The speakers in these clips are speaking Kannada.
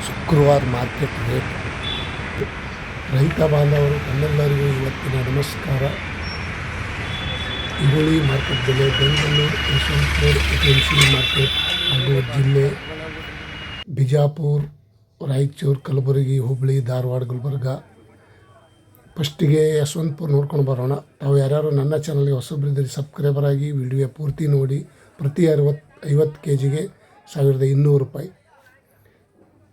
ಶುಕ್ರವಾರ ಮಾರ್ಕೆಟ್ ರೇಟ್. ರೈತ ಬಾಂಧವರು ತಮ್ಮೆಲ್ಲರಿಗೂ ಇವತ್ತಿನ ನಮಸ್ಕಾರ. ಈರುಳ್ಳಿ ಮಾರ್ಕೆಟ್ ಬೆಲೆ ಬೆಂಗಳೂರು, ಯಶವಂತಪುರ ಎಪಿಎಂಸಿ ಮಾರ್ಕೆಟ್ ಹಾಗೂ ಜಿಲ್ಲೆ ಬಿಜಾಪುರ, ರಾಯಚೂರು, ಕಲಬುರಗಿ, ಹುಬ್ಬಳ್ಳಿ, ಧಾರವಾಡ, ಗುಲ್ಬರ್ಗ. ಫಸ್ಟಿಗೆ ಯಶವಂತಪುರ ನೋಡ್ಕೊಂಡು ಬರೋಣ. ತಾವು ಯಾರ್ಯಾರು ನನ್ನ ಚಾನಲ್ಗೆ ಹೊಸಬ್ರಿದ್ದರೆ ಸಬ್ಸ್ಕ್ರೈಬರ್ ಆಗಿ ವಿಡಿಯೋ ಪೂರ್ತಿ ನೋಡಿ. ಪ್ರತಿ 50 kgಗೆ 1200 ರೂಪಾಯಿ,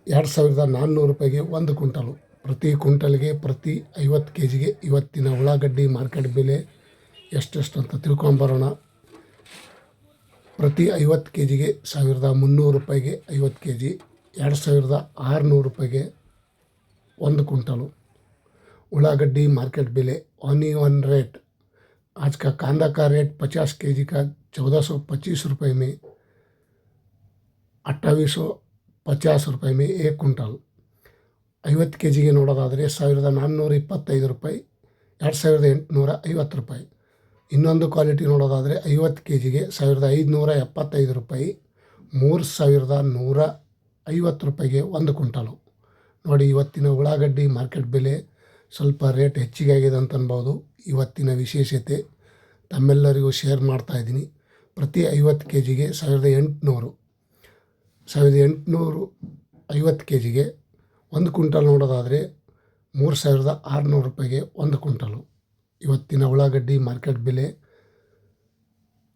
2400 ರೂಪಾಯಿಗೆ 1 ಕ್ವಿಂಟಲು. ಪ್ರತಿ ಕ್ವಿಂಟಲ್ಗೆ ಪ್ರತಿ 50 kgಗೆ ಇವತ್ತಿನ ಉಳ್ಳಾಗಡ್ಡಿ ಮಾರ್ಕೆಟ್ ಬೆಲೆ ಎಷ್ಟೆಷ್ಟು ಅಂತ ತಿಳ್ಕೊಂಬರೋಣ. ಪ್ರತಿ 50 kgಗೆ 1300 ರೂಪಾಯಿಗೆ 50 kg, 2600 ರೂಪಾಯಿಗೆ 1 क्विंटल. उಳ್ಳागड्डी मार्केट बेले ऑनियन रेट. आज का कांदा का रेट 50 kg का 1425 रुपये में, 2850 रुपये में 1 क्विंटल. 50 kgಗೆ ನೋಡೋದಾದರೆ 1425 ರೂಪಾಯಿ, 2850 ರೂಪಾಯಿ. ಇನ್ನೊಂದು ಕ್ವಾಲಿಟಿ ನೋಡೋದಾದರೆ 50 kgಗೆ 1575 ರೂಪಾಯಿ, 3150 ರೂಪಾಯಿಗೆ 1 ಕ್ವಿಂಟಲು. ನೋಡಿ, ಇವತ್ತಿನ ಉಳ್ಳಾಗಡ್ಡಿ ಮಾರ್ಕೆಟ್ ಬೆಲೆ ಸ್ವಲ್ಪ ರೇಟ್ ಹೆಚ್ಚಿಗೆ ಆಗಿದೆ ಅಂತ ಅನ್ಬೋದು. ಇವತ್ತಿನ ವಿಶೇಷತೆ ತಮ್ಮೆಲ್ಲರಿಗೂ ಶೇರ್ ಮಾಡ್ತಾಯಿದ್ದೀನಿ. ಪ್ರತಿ 50 kgಗೆ 1800 50 kgಗೆ 1 ಕ್ವಿಂಟಲ್ ನೋಡೋದಾದರೆ 3600 ರೂಪಾಯಿಗೆ 1 ಕ್ವಿಂಟಲು. ಇವತ್ತಿನ ಉಳ್ಳಾಗಡ್ಡಿ ಮಾರ್ಕೆಟ್ ಬೆಲೆ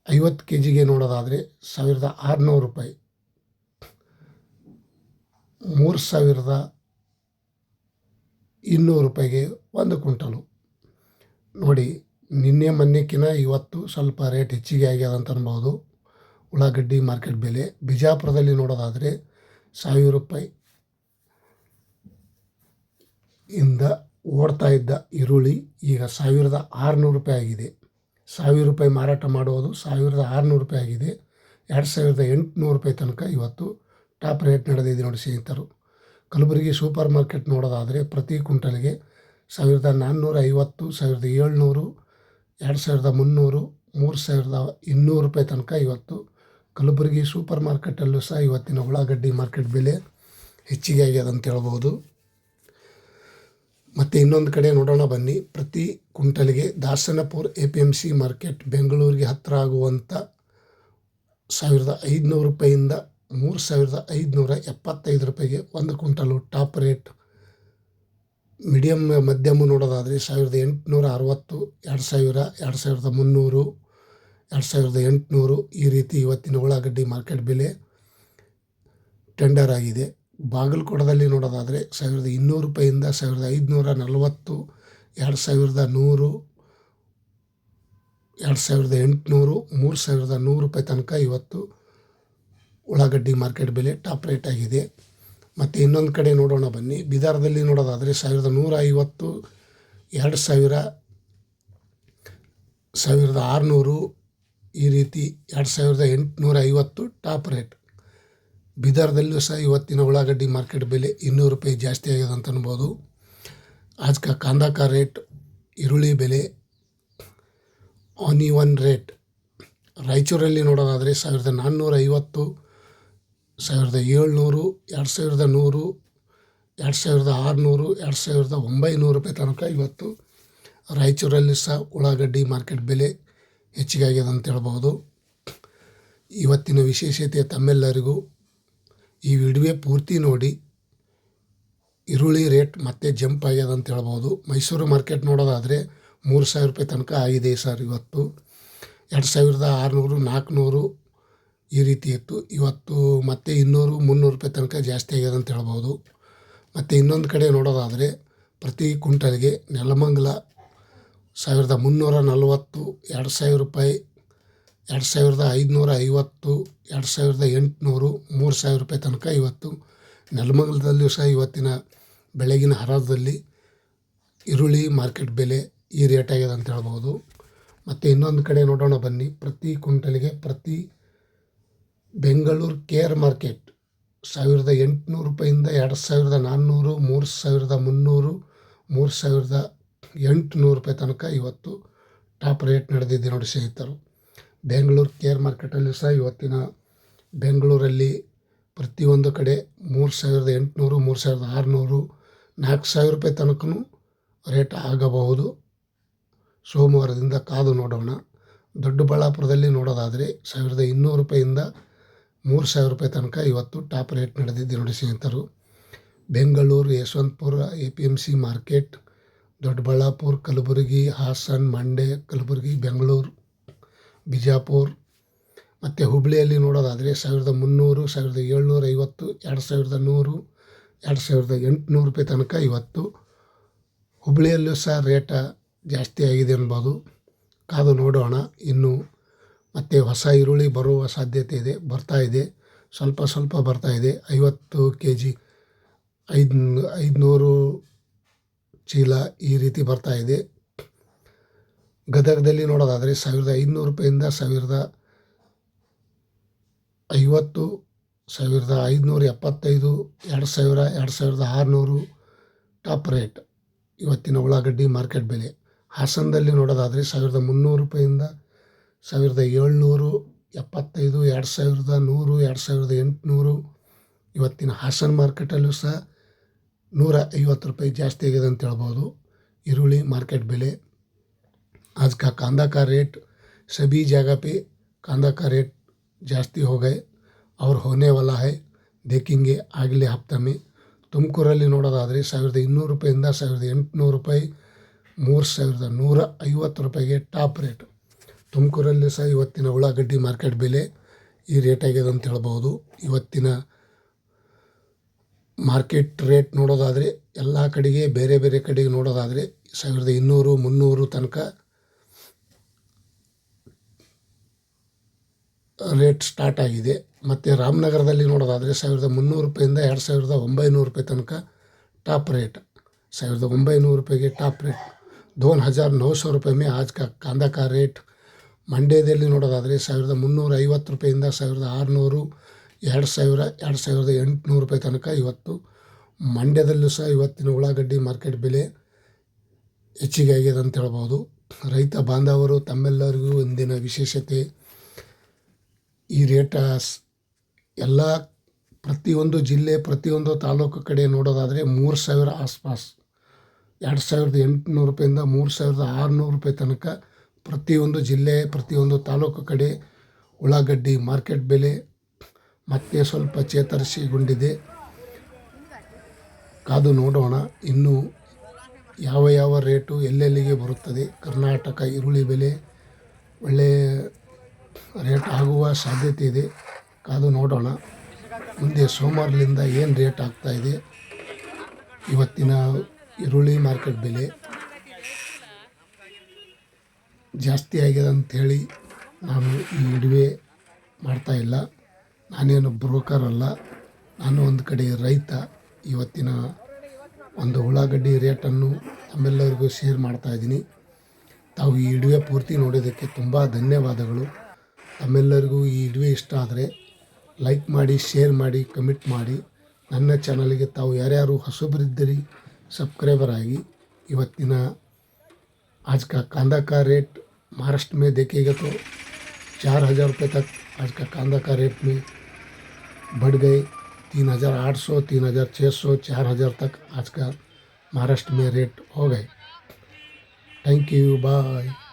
50 kgಗೆ ನೋಡೋದಾದರೆ 1600 ರೂಪಾಯಿ, 3200 ರೂಪಾಯಿಗೆ 1 ಕ್ವಿಂಟಲು. ನೋಡಿ, ನಿನ್ನೆ ಮೊನ್ನೆಕಿನ ಇವತ್ತು ಸ್ವಲ್ಪ ರೇಟ್ ಹೆಚ್ಚಿಗೆ ಆಗ್ಯದ ಅಂತ ಅನ್ಬೋದು. ಉಳ್ಳಾಗಡ್ಡಿ ಮಾರ್ಕೆಟ್ ಬೆಲೆ ಬಿಜಾಪುರದಲ್ಲಿ ನೋಡೋದಾದರೆ 1000 ರೂಪಾಯಿ ಇಂದ ಓಡ್ತಾ ಇದ್ದ ಈರುಳ್ಳಿ ಈಗ 1600 ರೂಪಾಯಿ ಆಗಿದೆ. 1000 ರೂಪಾಯಿ ಮಾರಾಟ ಮಾಡುವುದು 1600 ರೂಪಾಯಿ ಆಗಿದೆ. 2800 ರೂಪಾಯಿ ತನಕ ಇವತ್ತು ಟಾಪ್ ರೇಟ್ ನಡೆದಿದೆ ನೋಡಿ ಸ್ನೇಹಿತರು. ಕಲಬುರಗಿ ಸೂಪರ್ ಮಾರ್ಕೆಟ್ ನೋಡೋದಾದರೆ ಪ್ರತಿ ಕ್ವಿಂಟಲ್ಗೆ 1450, 1700, 2300, 3200 ರೂಪಾಯಿ ತನಕ ಇವತ್ತು ಕಲಬುರಗಿ ಸೂಪರ್ ಮಾರ್ಕೆಟಲ್ಲೂ ಸಹ ಇವತ್ತಿನ ಉಳ್ಳಾಗಡ್ಡಿ ಮಾರ್ಕೆಟ್ ಬೆಲೆ ಹೆಚ್ಚಿಗೆ ಆಗ್ಯದ ಅಂತ ಹೇಳ್ಬೋದು. ಮತ್ತು ಇನ್ನೊಂದು ಕಡೆ ನೋಡೋಣ ಬನ್ನಿ. ಪ್ರತಿ ಕ್ವಿಂಟಲ್ಗೆ ದಾಸನಪುರ APMC ಮಾರ್ಕೆಟ್ ಬೆಂಗಳೂರಿಗೆ ಹತ್ತಿರ ಆಗುವಂಥ 1500 ರೂಪಾಯಿಯಿಂದ 3575 ರೂಪಾಯಿಗೆ 1 ಕ್ವಿಂಟಲು ಟಾಪ್ ರೇಟ್. ಮಧ್ಯಮ ನೋಡೋದಾದರೆ 1860, 2000, 2300, 2800 ಈ ರೀತಿ ಇವತ್ತಿನ ಉಳ್ಳಾಗಡ್ಡಿ ಮಾರ್ಕೆಟ್ ಬೆಲೆ ಟೆಂಡರ್ ಆಗಿದೆ. ಬಾಗಲಕೋಟದಲ್ಲಿ ನೋಡೋದಾದರೆ 1200 ರೂಪಾಯಿಯಿಂದ 1540, 2100, 2800, 3100 ರೂಪಾಯಿ ತನಕ ಇವತ್ತು ಉಳ್ಳಾಗಡ್ಡಿ ಮಾರ್ಕೆಟ್ ಬೆಲೆ ಟಾಪ್ ರೇಟ್ ಆಗಿದೆ. ಮತ್ತು ಇನ್ನೊಂದು ಕಡೆ ನೋಡೋಣ ಬನ್ನಿ. ಬೀದರ್ದಲ್ಲಿ ನೋಡೋದಾದರೆ 1150, 2000, 1600 ಈ ರೀತಿ 2850 ಟಾಪ್ ರೇಟ್. ಬೀದರ್ದಲ್ಲೂ ಸಹ ಇವತ್ತಿನ ಉಳ್ಳಾಗಡ್ಡಿ ಮಾರ್ಕೆಟ್ ಬೆಲೆ 200 ರೂಪಾಯಿ ಜಾಸ್ತಿ ಆಗಿದೆ ಅಂತ ಅನ್ಬೋದು. आज का कांदा का रेट, ಈರುಳ್ಳಿ ಬೆಲೆ, ಆನಿಯನ್ ರೇಟ್. ರಾಯಚೂರಲ್ಲಿ ನೋಡೋದಾದರೆ 1450, 1700, 2100, 2600, 2900 ರೂಪಾಯಿ ತನಕ ಇವತ್ತು ರಾಯಚೂರಲ್ಲಿ ಸಹ ಉಳ್ಳಾಗಡ್ಡಿ ಮಾರ್ಕೆಟ್ ಬೆಲೆ ಹೆಚ್ಚಿಗೆ ಆಗ್ಯದ ಅಂತ ಹೇಳ್ಬೋದು. ಇವತ್ತಿನ ವಿಶೇಷತೆ ತಮ್ಮೆಲ್ಲರಿಗೂ ಈ ವಿಡಿಯೋ ಪೂರ್ತಿ ನೋಡಿ. ಈರುಳ್ಳಿ ರೇಟ್ ಮತ್ತೆ ಜಂಪ್ ಆಗ್ಯದ ಅಂತ ಹೇಳ್ಬೋದು. ಮೈಸೂರು ಮಾರ್ಕೆಟ್ ನೋಡೋದಾದರೆ 3000 ರೂಪಾಯಿ ತನಕ ಆಗಿದೆ ಸರ್ ಇವತ್ತು. 2600, 400 ಈ ರೀತಿ ಇತ್ತು. ಇವತ್ತು ಮತ್ತೆ 200, 300 ರೂಪಾಯಿ ತನಕ ಜಾಸ್ತಿ ಆಗ್ಯದ ಅಂತ ಹೇಳ್ಬೋದು. ಮತ್ತು ಇನ್ನೊಂದು ಕಡೆ ನೋಡೋದಾದರೆ ಪ್ರತಿ ಕ್ವಿಂಟಲ್ಗೆ ನೆಲಮಂಗಲ 1340, 2000 ರೂಪಾಯಿ, 2550, 2800, 3000 ರೂಪಾಯಿ ತನಕ ಇವತ್ತು ನೆಲಮಂಗಲದಲ್ಲೂ ಸಹ ಇವತ್ತಿನ ಬೆಳಗಿನ ಹರಾಜಲ್ಲಿ ಈರುಳ್ಳಿ ಮಾರ್ಕೆಟ್ ಬೆಲೆ ಈ ರೇಟ್ ಆಗಿದೆ ಅಂತ ಹೇಳ್ಬೋದು. ಮತ್ತು ಇನ್ನೊಂದು ಕಡೆ ನೋಡೋಣ ಬನ್ನಿ. ಪ್ರತಿ ಕ್ವಿಂಟಲ್ಗೆ ಪ್ರತಿ ಬೆಂಗಳೂರು ಕೇರ್ ಮಾರ್ಕೆಟ್ 1800 ರೂಪಾಯಿಂದ 2400, 3300, 3800 ರೂಪಾಯಿ ತನಕ ಇವತ್ತು ಟಾಪ್ ರೇಟ್ ನಡೆದಿದೆ ನೋಡಿ ಸ್ನೇಹಿತರು. ಬೆಂಗಳೂರು ಕೇರ್ ಮಾರ್ಕೆಟಲ್ಲಿ ಸಹ ಇವತ್ತಿನ ಬೆಂಗಳೂರಲ್ಲಿ ಪ್ರತಿಯೊಂದು ಕಡೆ 3800, 3600, 4000 ರೂಪಾಯಿ ತನಕನೂ ರೇಟ್ ಆಗಬಹುದು. ಸೋಮವಾರದಿಂದ ಕಾದು ನೋಡೋಣ. ದೊಡ್ಡಬಳ್ಳಾಪುರದಲ್ಲಿ ನೋಡೋದಾದರೆ 1200 ರೂಪಾಯಿಂದ 3000 ರೂಪಾಯಿ ತನಕ ಇವತ್ತು ಟಾಪ್ ರೇಟ್ ನಡೆದಿದೆ ನೋಡಿ ಸ್ನೇಹಿತರು. ಬೆಂಗಳೂರು, ಯಶವಂತಪುರ APMC ಮಾರ್ಕೆಟ್, ದೊಡ್ಡಬಳ್ಳಾಪುರ, ಕಲಬುರಗಿ, ಹಾಸನ್, ಮಂಡ್ಯ, ಕಲಬುರಗಿ, ಬೆಂಗಳೂರು, ಬಿಜಾಪುರ ಮತ್ತು ಹುಬ್ಬಳ್ಳಿಯಲ್ಲಿ ನೋಡೋದಾದರೆ 1300, 1750, 2100, 2800 ರೂಪಾಯಿ ತನಕ ಇವತ್ತು ಹುಬ್ಬಳ್ಳಿಯಲ್ಲೂ ಸಹ ರೇಟ ಜಾಸ್ತಿ ಆಗಿದೆ ಅನ್ಬೋದು. ಕಾದು ನೋಡೋಣ. ಇನ್ನು ಮತ್ತು ಹೊಸ ಈರುಳ್ಳಿ ಬರುವ ಸಾಧ್ಯತೆ ಇದೆ, ಬರ್ತಾ ಇದೆ, ಸ್ವಲ್ಪ ಬರ್ತಾ ಇದೆ. 50 kg 500 ಚೀಲ ಈ ರೀತಿ ಬರ್ತಾ ಇದೆ. ಗದಗದಲ್ಲಿ ನೋಡೋದಾದರೆ 1500 ರೂಪಾಯಿಂದ 1050, 1575, 2000, 2600 ಟಾಪ್ ರೇಟ್ ಇವತ್ತಿನ ಉಳ್ಳಾಗಡ್ಡಿ ಮಾರ್ಕೆಟ್ ಬೆಲೆ. ಹಾಸನದಲ್ಲಿ ನೋಡೋದಾದರೆ 1300 ರೂಪಾಯಿಂದ 1775, 2100, 2800 ಇವತ್ತಿನ ಹಾಸನ ಮಾರ್ಕೆಟಲ್ಲೂ ಸಹ 150 ರೂಪಾಯಿ ಜಾಸ್ತಿ ಆಗಿದೆ ಅಂತ ಹೇಳ್ಬೋದು ಈರುಳ್ಳಿ मार्केट बेले. आज का कांदा का रेट सभी जगह पे कांदा का रेट जास्ती हो गए और होने वाला है, देखेंगे अगले हफ्ते में. ತುಮಕೂರಲ್ಲಿ ನೋಡೋದಾದರೆ 1200 ರೂಪಾಯಿಂದ 1800 ರೂಪಾಯಿ, 3150 ರೂಪಾಯಿಗೆ ಟಾಪ್ ರೇಟ್. ತುಮಕೂರಲ್ಲಿ ಸಹ ಇವತ್ತಿನ ಉಳ್ಳಾಗಡ್ಡಿ ಮಾರ್ಕೆಟ್ ಬೆಲೆ ಈ ರೇಟ್ ಆಗಿದೆ ಅಂತ ಹೇಳ್ಬೋದು. ಇವತ್ತಿನ ಮಾರ್ಕೆಟ್ ರೇಟ್ ನೋಡೋದಾದರೆ ಎಲ್ಲ ಕಡೆಗೆ ಬೇರೆ ಬೇರೆ ಕಡೆಗೆ ನೋಡೋದಾದರೆ 1200, 300 ತನಕ ರೇಟ್ ಸ್ಟಾರ್ಟ್ ಆಗಿದೆ. ಮತ್ತು ರಾಮನಗರದಲ್ಲಿ ನೋಡೋದಾದರೆ 1300 ರೂಪಾಯಿಂದ 2900 ರೂಪಾಯಿ ತನಕ ಟಾಪ್ ರೇಟ್. 1900 रुपये ಟಾಪ್ ರೇಟ್. 2900 रुपये में आज का कांदा का ರೇಟ್. ಮಂಡ್ಯದಲ್ಲಿ ನೋಡೋದಾದರೆ 1350 ರೂಪಾಯಿಂದ 1600, 2000, 2800 ರೂಪಾಯಿ ತನಕ ಇವತ್ತು ಮಂಡ್ಯದಲ್ಲೂ ಸಹ ಇವತ್ತಿನ ಉಳ್ಳಾಗಡ್ಡಿ ಮಾರ್ಕೆಟ್ ಬೆಲೆ ಹೆಚ್ಚಿಗೆ ಆಗಿದೆ ಅಂತ ಹೇಳ್ಬೋದು. ರೈತ ಬಾಂಧವರು ತಮ್ಮೆಲ್ಲರಿಗೂ ಇಂದಿನ ವಿಶೇಷತೆ ಈ ರೇಟ ಎಲ್ಲ ಪ್ರತಿಯೊಂದು ಜಿಲ್ಲೆ ಪ್ರತಿಯೊಂದು ತಾಲೂಕು ಕಡೆ ನೋಡೋದಾದರೆ 3000 ಆಸ್ಪಾಸ್, 2800 ರೂಪಾಯಿಂದ 3600 ರೂಪಾಯಿ ತನಕ ಪ್ರತಿಯೊಂದು ಜಿಲ್ಲೆ ಪ್ರತಿಯೊಂದು ತಾಲೂಕು ಕಡೆ ಉಳ್ಳಾಗಡ್ಡಿ ಮಾರ್ಕೆಟ್ ಬೆಲೆ ಮತ್ತೆ ಸ್ವಲ್ಪ ಚೇತರಿಸಿಕೊಂಡಿದೆ. ಕಾದು ನೋಡೋಣ ಇನ್ನು ಯಾವ ರೇಟು ಎಲ್ಲೆಲ್ಲಿಗೆ ಬರುತ್ತದೆ. ಕರ್ನಾಟಕ ಈರುಳ್ಳಿ ಬೆಲೆ ಒಳ್ಳೆಯ ರೇಟ್ ಆಗುವ ಸಾಧ್ಯತೆ ಇದೆ. ಕಾದು ನೋಡೋಣ ಮುಂದೆ ಸೋಮವಾರದಿಂದ ಏನು ರೇಟ್ ಆಗ್ತಾಯಿದೆ. ಇವತ್ತಿನ ಈರುಳ್ಳಿ ಮಾರ್ಕೆಟ್ ಬೆಲೆ ಜಾಸ್ತಿ ಆಗಿದೆ ಅಂಥೇಳಿ ನಾನು ಈ ವಿಡಿಯೋ ಮಾಡ್ತಾಯಿಲ್ಲ. ನಾನೇನು ಬ್ರೋಕರ್ ಅಲ್ಲ, ನಾನು ಒಂದು ಕಡೆ ರೈತ. ಇವತ್ತಿನ ಒಂದು ಉಳ್ಳಾಗಡ್ಡಿ ರೇಟನ್ನು ತಮ್ಮೆಲ್ಲರಿಗೂ ಶೇರ್ ಮಾಡ್ತಾಯಿದ್ದೀನಿ. ತಾವು ಈ ವಿಡಿಯೋ ಪೂರ್ತಿ ನೋಡೋದಕ್ಕೆ ತುಂಬ ಧನ್ಯವಾದಗಳು. ತಮ್ಮೆಲ್ಲರಿಗೂ ಈ ವಿಡಿಯೋ ಇಷ್ಟ ಆದರೆ ಲೈಕ್ ಮಾಡಿ, ಶೇರ್ ಮಾಡಿ, ಕಮೆಂಟ್ ಮಾಡಿ. ನನ್ನ ಚಾನಲ್ಗೆ ತಾವು ಯಾರ್ಯಾರು ಹೊಸಬರಿದ್ದೀರಿ सब्सक्राइबर आएगी. ಇವತ್ತಿನ आज का कांदा का रेट महाराष्ट्र में देखेगा तो 4000 रुपये तक आज का कांदा का रेट में बढ़ गए. 3800, 3600, 4000 तक आज का महाराष्ट्र में रेट हो गए. Thank you, bye.